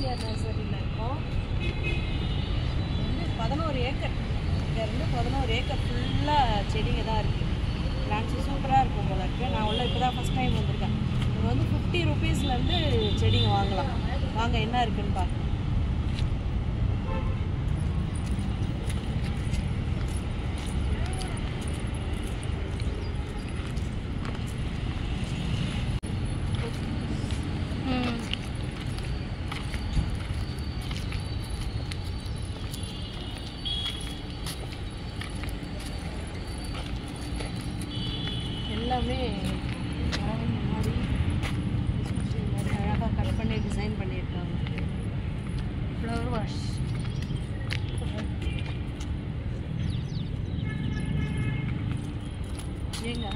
KCR நர்சரியில் இருக்கோம். வந்து 11 ஏக்கர், இங்கேருந்து 11 ஏக்கர் ஃபுல்லாக செடிங்க தான் இருக்குது. பிளான்ட்ஸு சூப்பராக இருக்கும் போல இருக்குது. நான் உள்ள இப்போ தான் ஃபஸ்ட் டைம் வந்திருக்கேன். இங்கே வந்து 50 ருபீஸ்லேருந்து செடிங்க வாங்கலாம். வாங்க என்ன இருக்குதுன்னு பார்க்கலாம். எல்லாமே மாதிரி அழகாக கட் பண்ணி டிசைன் பண்ணியிருக்காங்க. ஃப்ளவர் வாஷ் ஏங்க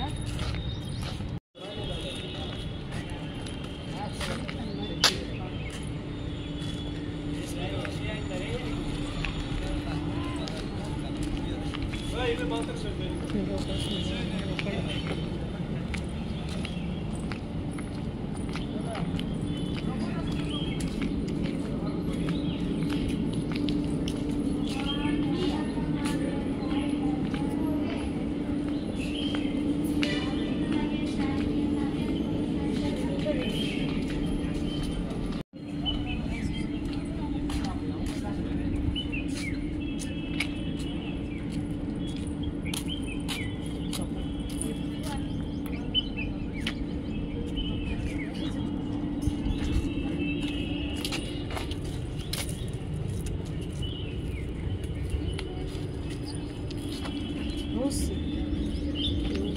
ரோஸ்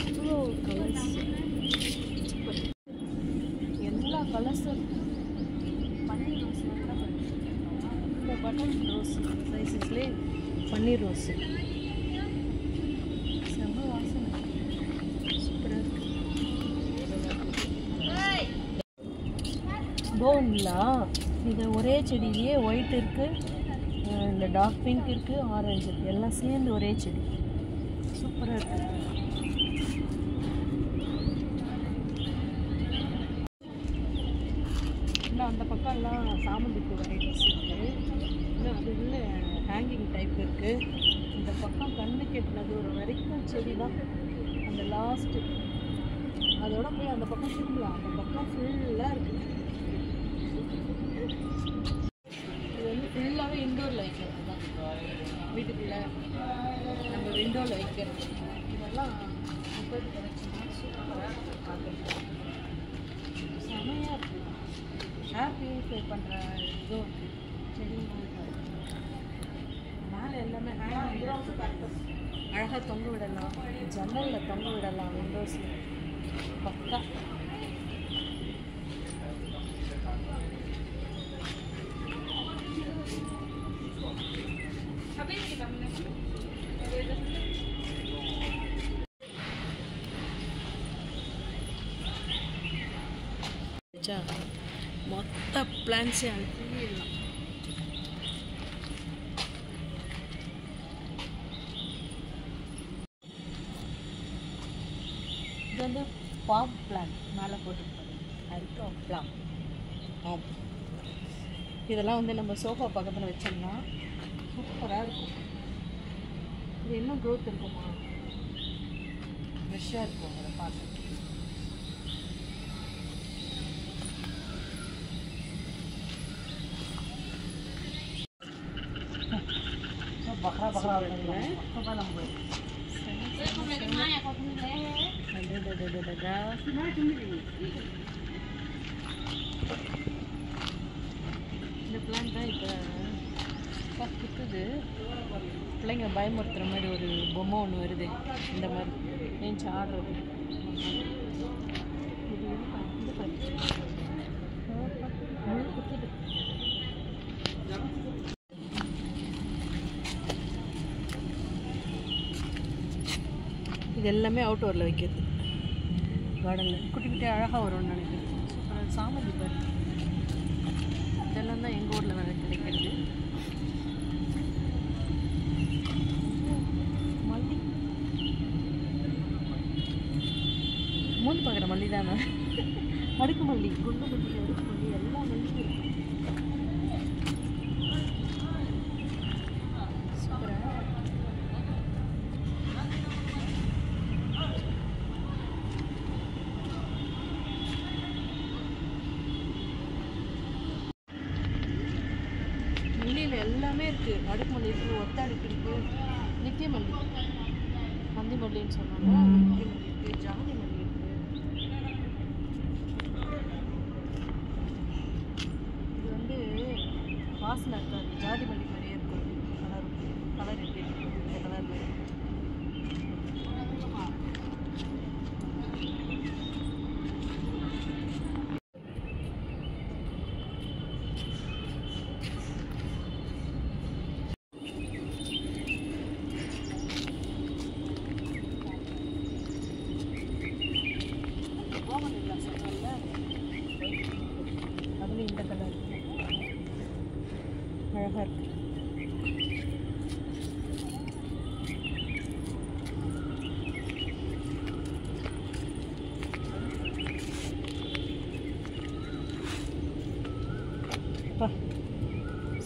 எவ்வளோ கலர்ஸ், எல்லா கலர்ஸும் பன்னீர் ரோஸ். இந்த பட்டன் ரோஸ் சைஸஸ்லேயே பன்னீர் ரோஸ் செம்ம வாசனை, சூப்பராக இருக்குது. போன்லா இது ஒரே செடியிலேயே ஒயிட் இருக்குது, இந்த டார்க் பிங்க் இருக்குது, ஆரஞ்சு இருக்குது, எல்லாம் சேர்ந்து ஒரே செடி சூப்பராக இருக்குது. இன்னும் அந்த பக்கம்லாம் சாமந்தி பூ வெரைட்டிஸ் இருக்குது. இன்னும் அது உள்ள ஹேங்கிங் டைப் இருக்குது. இந்த பக்கம் கண்ணு கெட்டினது ஒரு வரைக்கும் செடி தான். அந்த லாஸ்ட்டு அதோட போய் அந்த பக்கம் திரும்பலாம். அந்த பக்கம் ஃபுல்லாக இருக்குது. இது வந்து ஃபுல்லாகவே இன்டோரில் வைக்கிறது தான். வீட்டுக்குள்ளே நம்ம விண்டோவில் வைக்கிறது. இதெல்லாம் 30 கலெக்ஷனாக சூப்பராக பார்க்குறது செமையாக இருக்குது. ஹேர் பியூரிஃபை பண்ணுற இதுவும் இருக்குது. செடியும் மேலே எல்லாமே அழகாக தொங்க விடலாம், ஜன்னலில் தொங்க விடலாம், விண்டோஸில் பக்கா. மொத்த பிளான்ஸே அனுப்பிடலாம். இது வந்து பாம் பிளான் மேலே போட்டுருப்பாங்க. அதுக்கு பிளான் ஆம். இதெல்லாம் வந்து நம்ம சோஃபா பக்கத்தில் வச்சோம்னா சூப்பராக இருக்கும். இது இன்னும் க்ரோத் இருக்குமா, ஃப்ரெஷ்ஷாக இருக்கும் அதை பார்த்து. बकरा बकरा तो बना हुआ है இந்த பிளான் தான் இப்போ பார்த்துக்குது. பிள்ளைங்க பயமுறுத்துகிற மாதிரி ஒரு பொம்மை ஒன்று வருது. இந்த மாதிரி ஏன் ஆடுறது இது எல்லாமே அவுட்டோரில் வைக்கிறது. கார்டனில் குட்டி குட்டி அழகாக வரும்னு நினைக்கிறேன். சூப்பராக சாமந்தி பாரு. இதெல்லாம் தான் எங்கள் ஊரில் வேறு கிடைக்கிறது. மல்லி மூணு பார்க்குற மல்லி தானே. அடுக்கு மல்லி, குண்டு மல்லி, அடுக்கு மல்லி, எல்லா மல்லியும் இருக்குது. எல்லாமே இருக்குது. அடுக்குமல்லி இருக்குது, ஒத்த அடுக்கு இருக்குது, நித்திய மல்லி, மந்தி மல்லின்னு சொன்னாங்க, நித்திய மல்லி இருக்குது, ஜாதி மல்லி இருக்குது. இது வந்து வாசனை இருக்காது, ஜாதி மல்லி மாதிரியே இருக்கும். கலர் எப்படி இருக்குது இந்த கலரில். அதுல இந்த கலர் அழகா இருக்கு.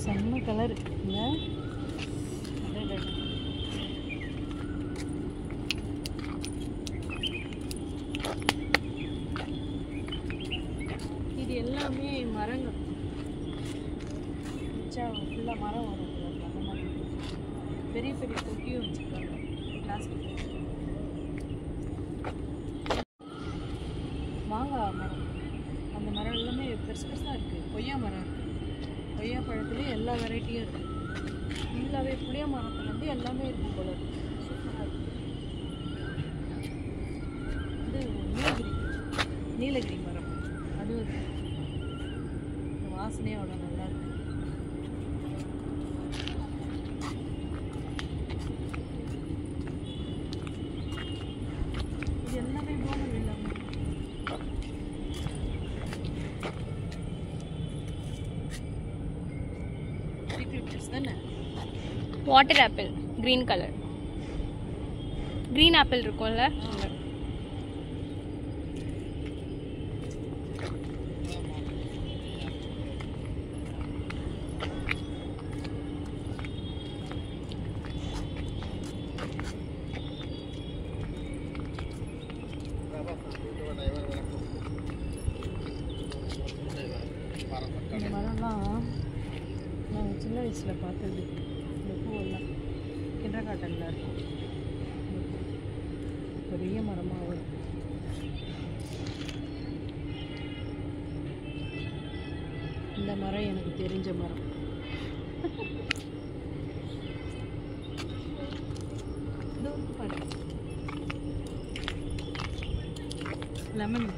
செம்ம கலர் இல்லை? இது எல்லாமே மரங்கள், ஃபுல்லாக மரம் வரும். அந்த மாதிரி பெரிய பெரிய தொட்டியும் வச்சுருக்காங்க, பிளாஸ்டிக். மாங்காய் மரம், அந்த மரம் எல்லாமே பெருசு பெருசாக இருக்குது. கொய்யா மரம் இருக்குது, கொய்யா பழத்துலேயும் எல்லா வெரைட்டியும் இருக்குது. ஃபுல்லாகவே புளிய மரத்துலேருந்து எல்லாமே இருக்குது போல இருக்குது. சூப்பராக இருக்குது. இது நீலகிரி மரம், அதுவும் இருக்குது. வாசனையே அவ்வளோ நல்லா இருக்கு. இது எல்லாமே போனது இல்லாமல் தானே. Water apple, green colour, green apple இருக்கும்ல. இந்த மரம்லாம் நாங்கள் சின்ன வயசில் பார்த்தது. இந்த பூவெல்லாம் கிண்டர் காட்டனில் இருக்கும். பெரிய மரமாக வரும். இந்த மரம் எனக்கு தெரிஞ்ச மரம். லெமன்,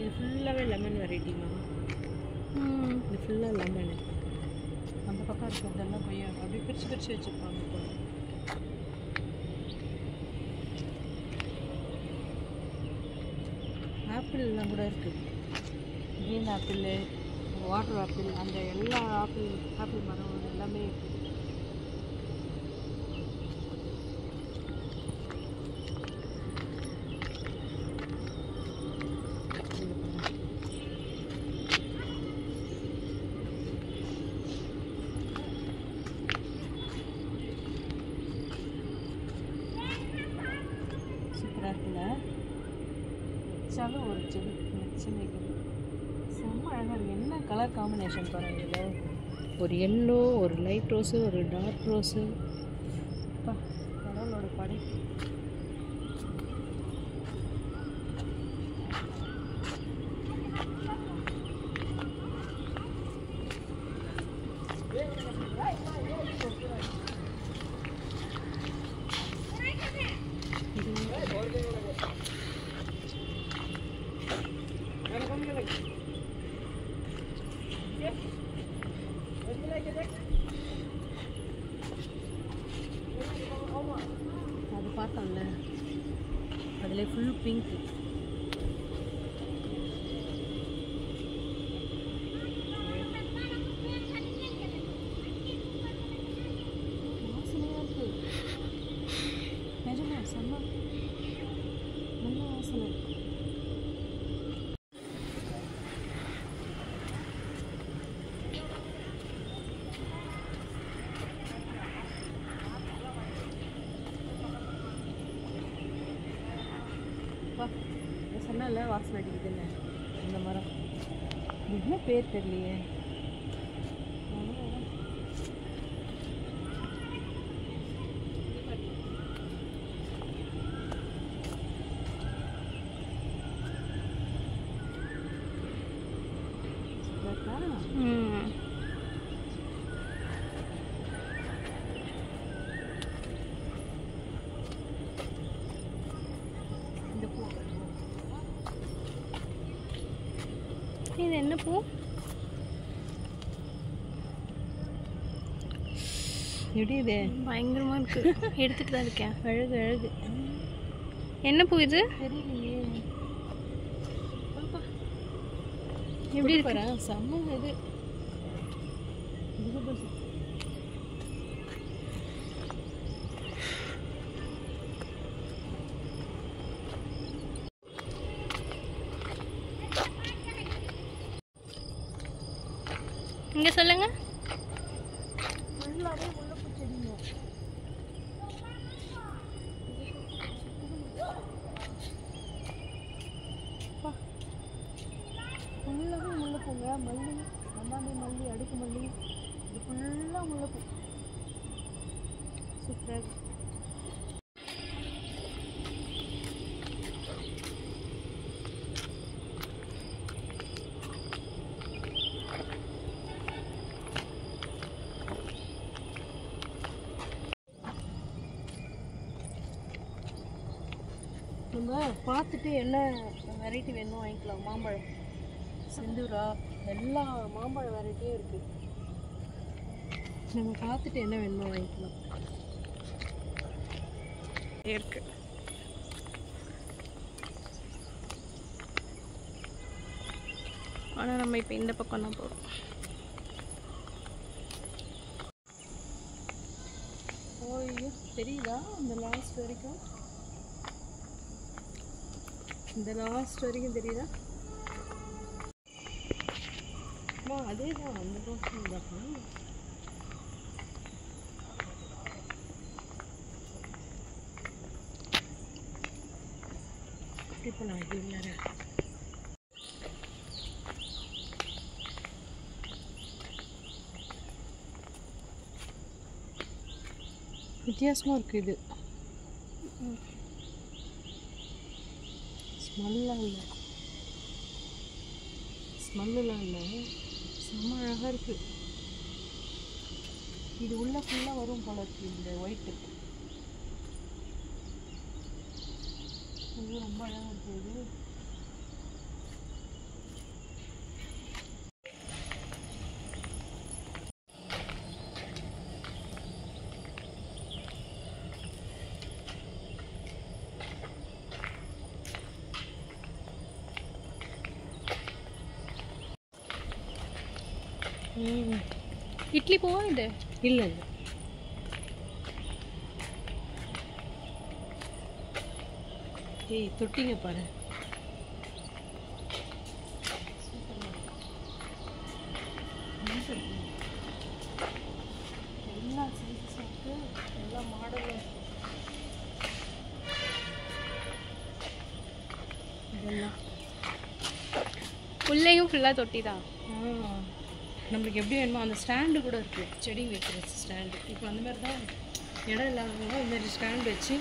இது ஃபுல்லாகவே லெமன் வெரைட்டிமா. இது ஃபுல்லாக லெமனு. அந்த பக்கம் இருக்கிறதெல்லாம் கொய்யா, அப்படியே பிரித்து பிரித்து வச்சுருப்பாங்க போல. ஆப்பிள்லாம் கூட இருக்குது. க்ரீன் ஆப்பிள், வாட்டர் ஆப்பிள், அந்த எல்லா ஆப்பிள் மரம் எல்லாமே இருக்குது. சூப்பராக இருக்குல்ல? வச்சாலும் ஒரு செடி செம்ம அழகாக இருக்குது. என்ன கலர் காம்பினேஷன் பாருங்க. இதில் ஒரு எல்லோ, ஒரு லைட் ரோஸு, ஒரு டார்க் ரோஸு. அப்பா, கடவுளோட படை. அது பார்த்தோம்ல, அதில் ஃபுல் பிங்க். வாசனையாக இருக்கு. நிஜமா செம்ம நல்ல வாசனை. சொன்னால வாசனை அடிக்குதுன்னு. இந்த மரம் என்ன பேர் தெரியலையே. இல்லையா? இந்த பூ இது என்ன பூ? எப்படி இது? பயங்கரமாக இருக்கு. எடுத்துட்டு தான் இருக்கேன். அழகு அழகு. என்ன பூ இது? தெரியலையே. எப்படி இருக்கு? பாரு, செம்ம இது. இங்க சொல்லுங்க. ஃபுல்லாவே முல்லைப்பூ செடிங்க. ஃபுல்லாவே முல்லைப்பூங்க. மல்லி, மல்லாண்டி மல்லி, அடுக்கு மல்லி, இது ஃபுல்லாக முல்லைப்பூ. சூப்பராக நம்ம பார்த்துட்டு என்ன வெரைட்டி வேணுமோ வாங்கிக்கலாம். மாம்பழம், செந்தூரா, எல்லா மாம்பழ வெரைட்டியும் இருக்குது. நம்ம பார்த்துட்டு என்ன வேணுமோ வாங்கிக்கலாம். இருக்கு. ஆனால் நம்ம இப்போ இந்த பக்கம் தான் போகிறோம். ஓய்யோ, தெரியுதா? இந்த லாஸ்ட் வரைக்கும், இந்த லாஸ்ட் வரைக்கும் தெரியுதா? அதே தான், அந்த ரோஷன் தான். இப்போ நான் இது இல்லை. வித்தியாசமாக இருக்குது இது. ஸ்மெல்லாம் இல்லை, ஸ்மெல்லாம் இல்லை, செம்ம அழகாக இருக்குது. இது உள்ள ஃபுல்லாக வரும் போல இருக்கு. இந்த ஒயிட்டு இது ரொம்ப அழகாக இருக்குது. இது இட்லி பூவா இது? இல்லை இல்லை, ஏய் தொட்டிங்க பாரு. எல்லா சைஸும் இருக்கு, எல்லா மாடலும் இதெல்லாம். உள்ளேயும் ஃபுல்லாக தொட்டி தான். நம்மளுக்கு எப்படி வேணுமோ அந்த ஸ்டாண்டு கூட இருக்குது, செடி வைக்கிற ஸ்டாண்டு. இப்போ அந்த மாதிரி தான் இடம் இல்லாதவங்க இந்த மாதிரி ஸ்டாண்ட் வச்சு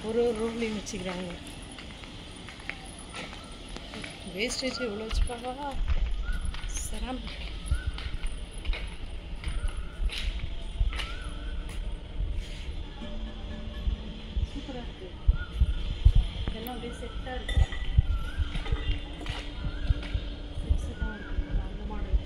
ஒரு ரூம்லேயும் வச்சுக்கிறாங்க. வேஸ்டேஜ் எவ்வளோ வச்சுப்பாங்களா? செராமிக். சூப்பராக இருக்குது. இதெல்லாம் அப்படியே செட்டாக இருக்குது. செட்டாக இருக்குது அந்த மாடல்.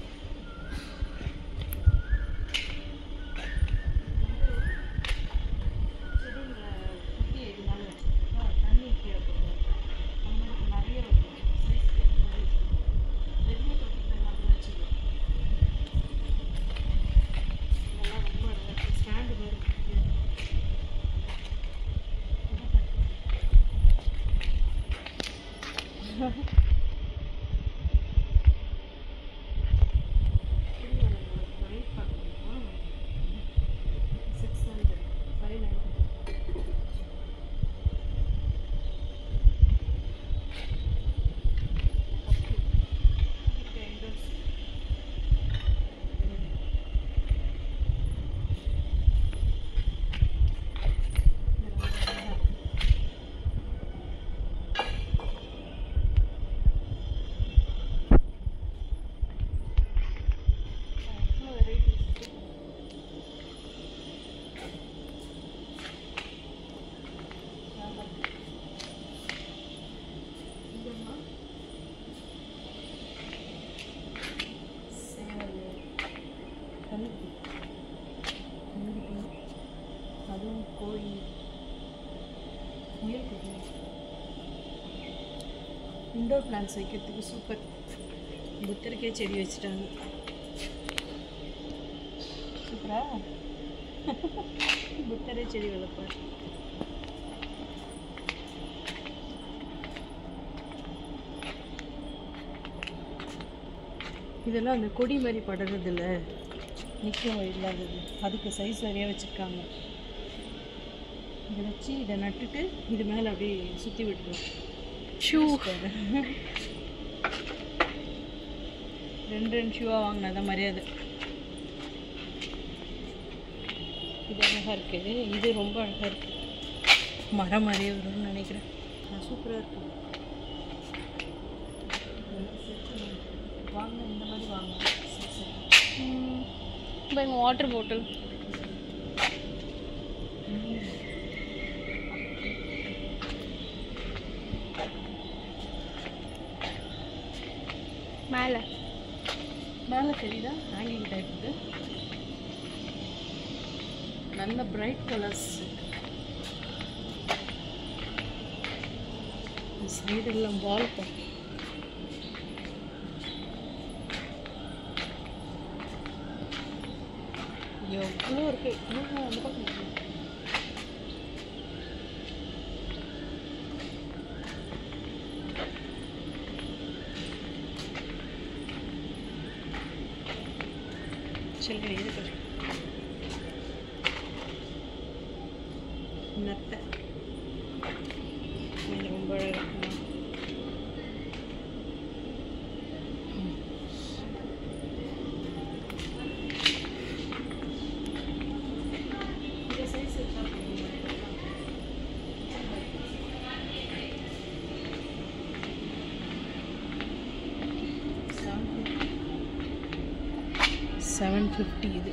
இன்டோர் பிளான்ஸ் வைக்கிறதுக்கு சூப்பர். புத்தருக்கே செடி வச்சுட்டாங்க. சூப்பரா புத்தரே செடி வளர்ப்பார். இதெல்லாம் அந்த கொடி மாதிரி படுறதில்ல, நிற்கும் இல்லாதது, அதுக்கு சைஸ் சரியாக வச்சுருக்காங்க. இதை வச்சு இதை நட்டுட்டு இது மேலே அப்படியே சுற்றி விட்டுருவோம். ஷூ 2 ஷூவாக வாங்கினத மரியாதை. இது அழகாக இருக்குது, இது ரொம்ப அழகாக இருக்குது. மரம் மாதிரியே வரும்னு நினைக்கிறேன். சூப்பராக இருக்குது. வாங்க, இந்த மாதிரி வாங்க. பாருங்க வாட்டர் பாட்டில். மேலே மேலே தெரியுதா ஹேங்கிங் டைப்புக்கு? நல்ல பிரைட் கலர்ஸ். சைடெல்லாம் வால் பண்ணி எவ்வளோ இருக்கு. அந்த பக்கம் இருக்கு. சரி இது நத்தை இது ரொம்ப அழகாக இருக்குமா? $750 இது.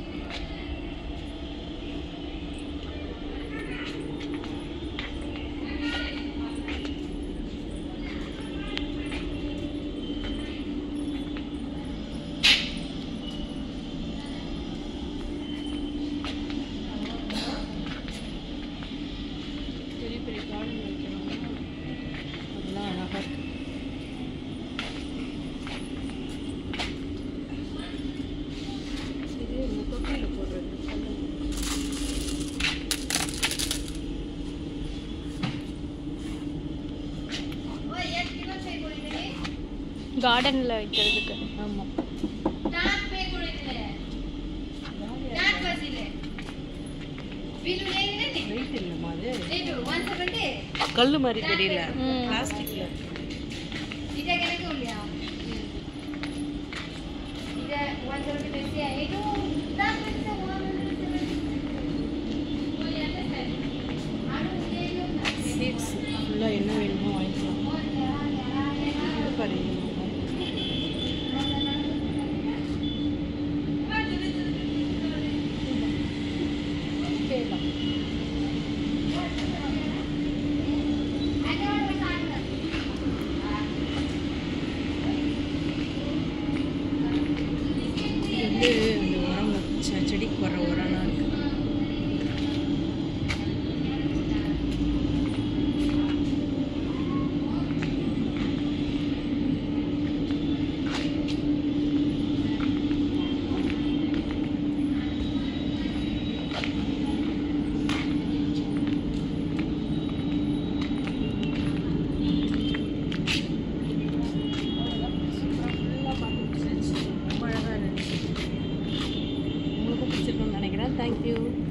பெரிய பெரிய கார்டன் வைக்கிறாங்க, அதெல்லாம் அழகாக இருக்கு. தொட்டியில் போடுறது கார்டனில் வைக்கிறதுக்கு. ஆமாம். வெயிட் இல்லைம்மா, அது கல் மாதிரி தெரியல, பிளாஸ்டிக்ல. சீட்ஸ் ஃபுல்லாக என்ன வேணுமோ வாங்கிக்கலாம். இது பாருங்க, இது அந்த உரம் செடிக்கு வர உரம்லாம் இருக்கு. Thank you.